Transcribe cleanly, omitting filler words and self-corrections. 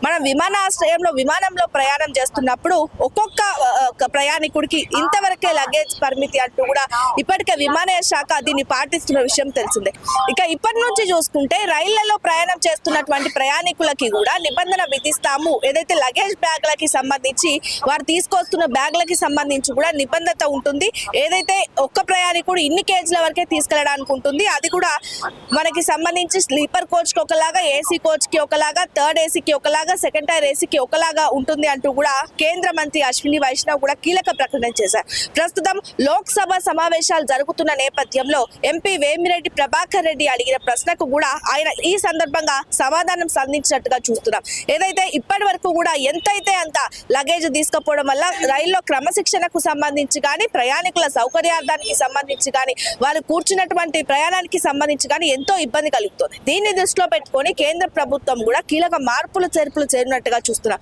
మన విమానంలో ప్రయాణం చేస్తున్నప్పుడు ఒక్కొక్క ప్రయాణికుడికి ఇంతవరకే లగేజ్ పరిమితి అంటూ కూడా ఇప్పటికే విమానయాన శాఖ దీన్ని పాటిస్తున్న విషయం తెలిసిందే. ఇక ఇప్పటి నుంచి చూసుకుంటే రైళ్లలో ప్రయాణం చేస్తున్నటువంటి ప్రయాణికులకి కూడా నిబంధన విధిస్తాము. ఏదైతే లగేజ్ బ్యాగ్లకి సంబంధించి వారు తీసుకొస్తున్న బ్యాగ్లకి సంబంధించి కూడా నిబంధన ఉంటుంది. ఏదైతే ఒక్క ప్రయాణికుడు ఇన్ని కేజీల వరకే తీసుకెళ్లడానికి ఉంటుంది. అది కూడా మనకి సంబంధించి స్లీపర్ కోచ్ కి ఒకలాగా, ఏసీ కోచ్ కి ఒకలాగా, థర్డ్ ఏసీకి ఒకలాగా, సెకండ్ టైర్ ఏసీకి ఒకలాగా ఉంటుంది అంటూ కూడా కేంద్ర మంత్రి అశ్విని వైష్ణవ్ కూడా కీలక ప్రకటన చేశారు. ప్రస్తుతం లోక్సభ సమావేశాలు జరుగుతున్న నేపథ్యంలో ఎంపీ వేమిరెడ్డి ప్రభాకర్ రెడ్డి అడిగిన ప్రశ్నకు కూడా ఆయన ఈ సందర్భంగా సమాధానం సంధించినట్టుగా చూస్తున్నాం. ఏదైతే ఇప్పటి వరకు కూడా ఎంతైతే అంత లగేజ్ తీసుకుపోవడం వల్ల రైల్లో క్రమశిక్షణకు సంబంధించి కానీ, ప్రయాణికుల సౌకర్యార్థానికి సంబంధించి కానీ, వాళ్ళు కూర్చున్నటువంటి ప్రయాణానికి సంబంధించి కానీ ఎంతో ఇబ్బంది కలుగుతుంది. దీన్ని దృష్టిలో పెట్టుకొని కేంద్ర ప్రభుత్వం కూడా కీలక మార్పులు చేర్పులు చేరినట్టుగా చూస్తున్నాం.